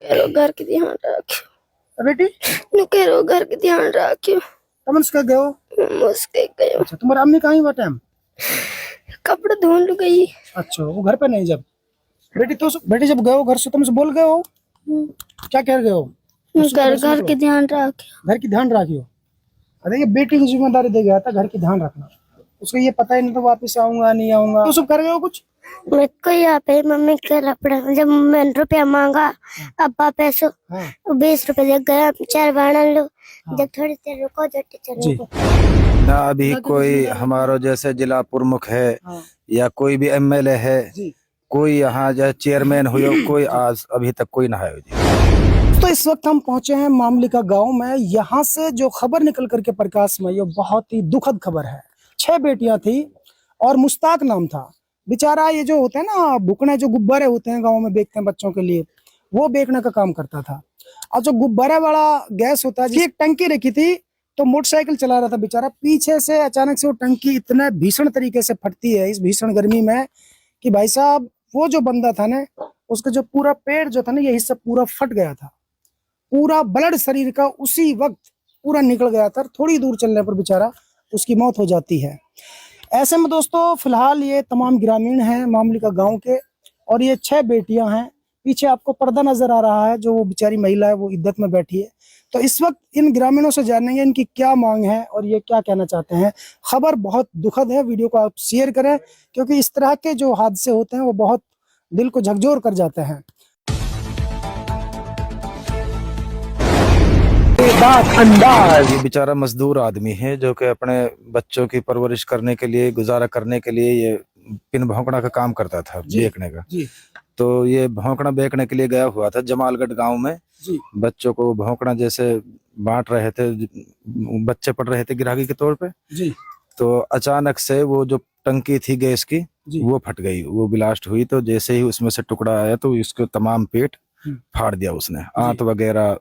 करो घर के ध्यान रखियो बेटी नु करो घर के ध्यान रखियो तुम उसके गए हो? मुझके गयो अच्छा तुम्हारी अम्मी कहाँ हुआ टाइम? कपड़े धोने गई। अच्छा वो घर पे नहीं जब बेटी जब गए हो घर से तुमसे बोल गए हो क्या कह गए हो? घर के ध्यान रखियो घर की ध्यान रखियो। अरे ये बेटी की जिम्मेदारी दे गया था घर की ध्यान रखना। उसको ये पता ही नहीं था वापस आऊंगा नहीं आऊंगा। तो सब कर गए हो कुछ? मेरे को यहाँ पे मम्मी के लपड़ा जब मैंने रुपया मांगा अब्बा पैसों 20 रुपए दे गया 4 बाणा लो जब थोड़ी देर रुको जो टीचर ना अभी कोई हमारा जैसे जिला प्रमुख है या कोई भी एमएलए है कोई यहाँ जो चेयरमैन हुआ कोई आज अभी तक कोई ना है जी। तो इस वक्त हम पहुंचे हैं मामली का गांव में। यहाँ से जो खबर निकल करके प्रकाश में ये बहुत ही दुखद खबर है। 6 बेटियां थी और मुश्ताक नाम था बेचारा। ये जो होते हैं ना बुकने जो गुब्बारे होते हैं गांव में बेचते हैं बच्चों के लिए वो बेचने का काम करता था। और जो गुब्बारे वाला गैस होता है एक टंकी रखी थी तो मोटरसाइकिल चला रहा था बेचारा। पीछे से अचानक से वो टंकी इतने भीषण तरीके से फटती है इस भीषण गर्मी में कि भाई साहब वो जो बंदा था ना उसका जो पूरा पेट जो था ना ये हिस्सा पूरा फट गया था। पूरा ब्लड शरीर का उसी वक्त पूरा निकल गया था। थोड़ी दूर चलने पर बेचारा उसकी मौत हो जाती है। ऐसे में दोस्तों फिलहाल ये तमाम ग्रामीण हैं मामली का गांव के और ये 6 बेटियां हैं। पीछे आपको पर्दा नजर आ रहा है जो वो बेचारी महिला है वो इद्दत में बैठी है। तो इस वक्त इन ग्रामीणों से जानेंगे इनकी क्या मांग है और ये क्या कहना चाहते हैं। खबर बहुत दुखद है। वीडियो को आप शेयर करें क्योंकि इस तरह के जो हादसे होते हैं वो बहुत दिल को झकझोर कर जाते हैं। ये बेचारा मजदूर आदमी है जो कि अपने बच्चों की परवरिश करने के लिए गुजारा करने के लिए ये पिन भौंकना का काम करता था बेचने का। तो ये भौंकना बेचने के लिए गया हुआ था जमालगढ़ गांव में। बच्चों को भौंकना जैसे बांट रहे थे बच्चे पढ़ रहे थे गिरागी के तौर पे। तो अचानक से वो जो टंकी थी गैस की वो फट गई वो ब्लास्ट हुई। तो जैसे ही उसमें से टुकड़ा आया तो इसको तमाम पेट फाड़ दिया उसने। आंत वगैरह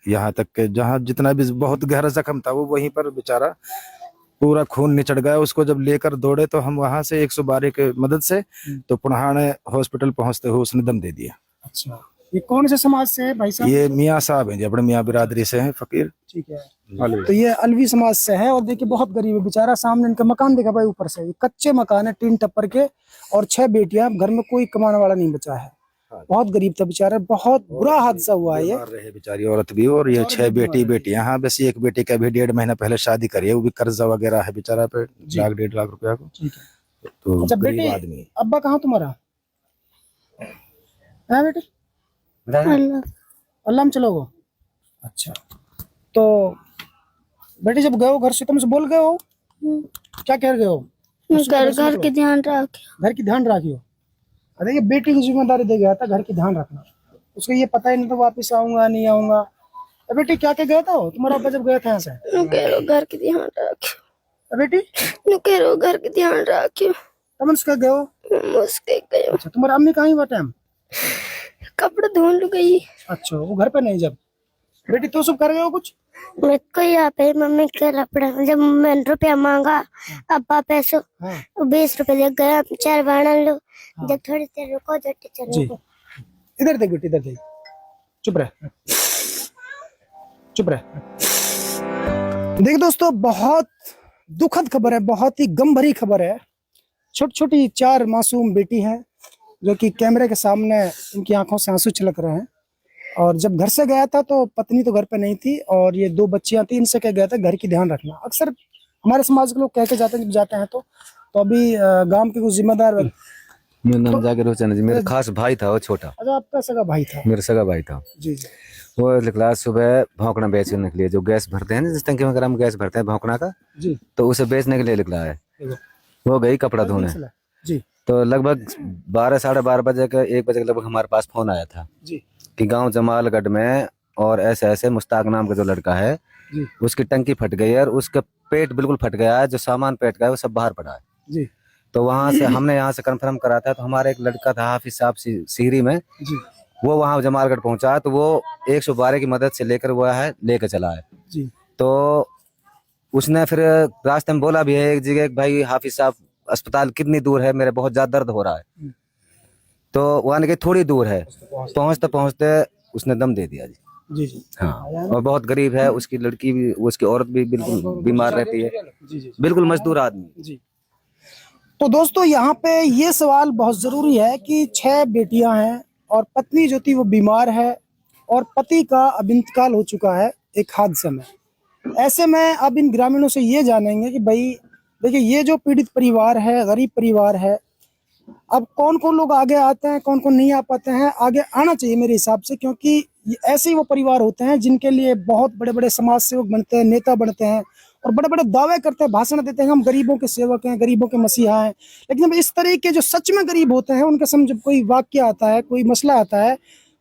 यहाँ तक के जहाँ जितना भी बहुत गहरा जख्म था वो वहीं पर बेचारा पूरा खून निचड़ गया। उसको जब लेकर दौड़े तो हम वहां से 112 के मदद से तो पुनहाने हॉस्पिटल पहुंचते हुए उसने दम दे दिया। अच्छा ये कौन से समाज से है भाई साहब? ये मियाँ साहब हैं जी अपने मियाँ बिरादरी से हैं फकीर। ठीक है तो ये अलवी समाज से है और देखिए बहुत गरीब है बेचारा। सामने इनका मकान देखा भाई ऊपर से कच्चे मकान है टीन टप्पर के और 6 बेटियां घर में कोई कमाने वाला नहीं बचा है। बहुत गरीब था बेचारा। बहुत बुरा हादसा हुआ है ये। रहे बेचारी औरत भी और ये 6 बेटी यहाँ बस एक बेटी का भी 1.5 महीना पहले शादी करी है वो भी कर्जा वगैरह है बेचारा पे 1.5 लाख रुपया को। तो अच्छा बेटी आदमी अब्बा कहाँ तुम्हारा है बेटी? अल्लाह में चलोगे? अच्छा तो बेटी जब गए हो घर से तुमसे बोल गए हो क्या कह गए हो? घर के ध्यान रखियो घर की ध्यान रखियो। अरे ये बेटी की जिम्मेदारी दे गया था घर की ध्यान रखना। उसको ये पता ही नहीं था वापस आऊंगा नहीं आऊंगा। बेटी क्या क्या गया था तुम्हारा अब्बा जब गया था यहाँ से? घर के ध्यान रखियो बेटी घर के ध्यान रखियो तुम उसके गए हो? मुझके गयो। अच्छा तुम्हारी अम्मी कहाँ हुआ टाइम? कपड़े धोने गई। अच्छा वो घर पे नहीं जब बेटी तो सब कर गए हो कुछ? मेरे को यहाँ पे मम्मी के लपड़ा जब मैंने रुपया मांगा अब्बा पैसों 20 रुपए दे गया 4 बाणा लो जब थोड़ी देर रुको जो टीचर इधर देख बेटी इधर देख। चुप रह चुप रह। देख दोस्तों बहुत दुखद खबर है बहुत ही गम भरी खबर है। छोटी छोटी 4 मासूम बेटी हैं जो कि कैमरे के सामने इनकी आंखों से आंसू छलक रहे हैं। और जब घर से गया था तो पत्नी तो घर पे नहीं थी और ये 2 बच्चियां थी। इनसे कह गया था घर की ध्यान रखना। अक्सर हमारे समाज के लोग कह के जाते हैं जब जाते हैं तो अभी गांव के कुछ जिम्मेदार मेरा नाम जाकिर हुसैन जी। मेरा खास भाई था वो छोटा। अच्छा आपका सगा भाई था? मेरा सगा भाई था जी। वो निकला सुबह भौंकना बेचने के लिए जो गैस भरते हैं ना जिस टंकी वगैरह में गैस भरते हैं भौंकना का जी तो उसे बेचने के लिए निकला है। वो गई कपड़ा धोने जी। तो लगभग 12 साढ़े 12 बजे का 1 बजे के लगभग हमारे पास फोन आया था जी कि गांव जमालगढ़ में और ऐसे ऐसे मुश्ताक नाम का जो लड़का है उसकी टंकी फट गई है और उसका पेट बिल्कुल फट गया है। जो सामान पेट का है वो सब बाहर पड़ा है जी। तो वहां से हमने यहाँ से कंफर्म करा था। तो हमारा एक लड़का था हाफिज साहब सीरी में जी। वो वहां जमालगढ़ पहुंचा तो वो 112 की मदद से लेकर वो है लेकर चला है जी। तो उसने फिर रास्ते में बोला भी है एक जगह भाई हाफिज साहब अस्पताल कितनी दूर है मेरे बहुत ज्यादा दर्द हो रहा है। तो वहां के थोड़ी दूर है पहुंचते पहुंचते उसने दम दे दिया जी। जी जी हाँ, और बहुत गरीब है, उसकी लड़की भी, उसकी औरत भी बिल्कुल बीमार रहती है, जी जी बिल्कुल मजदूर आदमी। जी। तो दोस्तों यहाँ पे ये सवाल बहुत जरूरी है कि 6 बेटियां हैं और पत्नी जो थी वो बीमार है और पति का अब इंतकाल हो चुका है एक हादसे में। ऐसे में अब इन ग्रामीणों से ये जानेंगे कि भाई देखिए, ये जो पीड़ित परिवार है, गरीब परिवार है, अब कौन कौन लोग आगे आते हैं, कौन कौन नहीं आ पाते हैं, आगे आना चाहिए मेरे हिसाब से, क्योंकि ऐसे ही वो परिवार होते हैं जिनके लिए बहुत बड़े बड़े समाज सेवक बनते हैं, नेता बनते हैं और बड़े बड़े दावे करते हैं, भाषण देते हैं, हम गरीबों के सेवक हैं, गरीबों के मसीहा हैं। लेकिन अब इस तरह के जो सच में गरीब होते हैं, उनके समझ जब कोई वाक्य आता है, कोई मसला आता है,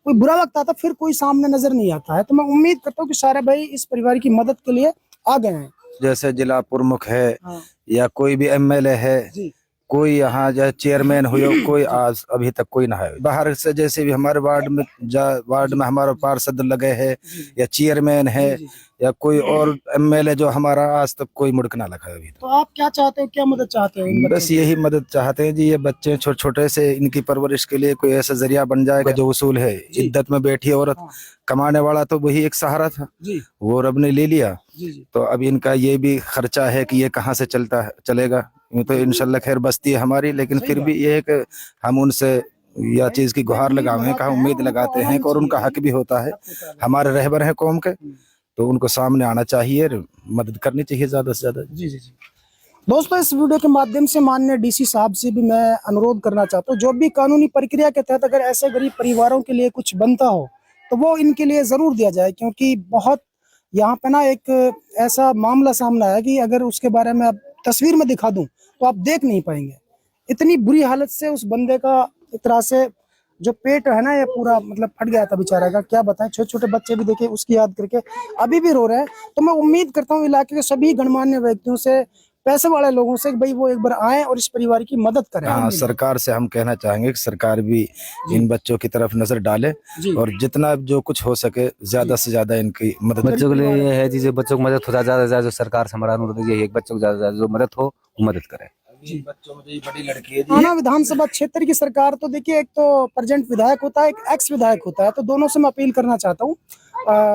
कोई बुरा वक्त आता है, फिर कोई सामने नजर नहीं आता है। तो मैं उम्मीद करता हूँ कि सारे भाई इस परिवार की मदद के लिए आ गए हैं। जैसे जिला प्रमुख है हाँ। या कोई भी एमएलए है, जी कोई यहाँ जो चेयरमैन हुए, कोई आज अभी तक कोई ना है। बाहर से जैसे भी हमारे वार्ड में हमारा पार्षद लगे हैं या चेयरमैन है या कोई और एमएलए, जो हमारा आज तक कोई मुड़क ना लगा है अभी। तो आप क्या चाहते हो, क्या मदद चाहते हो इन बच्चों बस यही मदद चाहते हैं जी, ये बच्चे छोटे छोटे से, इनकी परवरिश के लिए कोई ऐसा जरिया बन जाएगा। जो उसूल है, इद्दत में बैठी औरत, कमाने वाला तो वही एक सहारा था, जी वो रब ने ले लिया। जी जी तो अब इनका ये भी खर्चा है कि ये कहाँ से चलेगा। यूं तो इंशाल्लाह खैर बस्ती है हमारी, लेकिन फिर भी ये है कि हम उनसे यह चीज की गुहार लगावे हैं, उम्मीद लगाते हैं और उनका हक भी होता है, हमारे रहबर हैं कौम के, तो उनको सामने आना चाहिए, मदद करनी चाहिए ज्यादा से ज्यादा। जी जी जी। दोस्तों, इस वीडियो के माध्यम से माननीय डीसी साहब से भी मैं अनुरोध करना चाहता हूँ, जो भी कानूनी प्रक्रिया के तहत अगर ऐसे गरीब परिवारों के लिए कुछ बनता हो तो वो इनके लिए जरूर दिया जाए, क्योंकि बहुत यहाँ पे ना एक ऐसा मामला सामने आया कि अगर उसके बारे में अब तस्वीर में दिखा दूं तो आप देख नहीं पाएंगे। इतनी बुरी हालत से उस बंदे का एक तरह से जो पेट है ना, ये पूरा मतलब फट गया था बेचारा का, क्या बताएं। छोटे छोटे बच्चे भी देखे उसकी याद करके अभी भी रो रहे हैं। तो मैं उम्मीद करता हूँ इलाके के सभी गणमान्य व्यक्तियों से, पैसे वाले लोगों से, भाई वो एक बार आए और इस परिवार की मदद करें। हाँ, सरकार से हम कहना चाहेंगे कि सरकार भी इन बच्चों की तरफ नजर डाले और जितना जो कुछ हो सके ज्यादा से ज्यादा इनकी मदद। बच्चों के लिए ये है जी, जो बच्चों की मदद हो ज्यादा से ज्यादा, जो सरकार से हमारा अनुरोध है, एक बच्चों को ज्यादा से ज्यादा जो मदद हो वो मदद करे। बच्चों में बड़ी लड़की है थाना विधानसभा क्षेत्र की सरकार तो देखिए, एक तो प्रेजेंट विधायक होता है, एक एक्स विधायक होता है, तो दोनों से मैं अपील करना चाहता हूँ,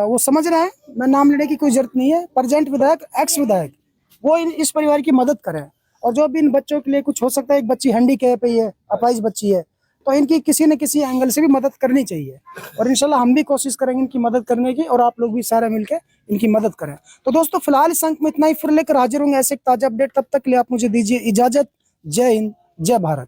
वो समझ रहे हैं, मैं नाम लेने की कोई जरूरत नहीं है, प्रेजेंट विधायक, एक्स विधायक, वो इस परिवार की मदद करें। और जो भी इन बच्चों के लिए कुछ हो सकता है, एक बच्ची हैंडीकैप है, ये अपाहिज बच्ची है, तो इनकी किसी न किसी एंगल से भी मदद करनी चाहिए और इंशाल्लाह हम भी कोशिश करेंगे इनकी मदद करने की, और आप लोग भी सारे मिलकर इनकी मदद करें। तो दोस्तों, फिलहाल इस अंक में इतना ही, फिर लेकर हाजिर होंगे ऐसे एक ताजा अपडेट। तब तक के लिए आप मुझे दीजिए इजाजत। जय हिंद, जय भारत।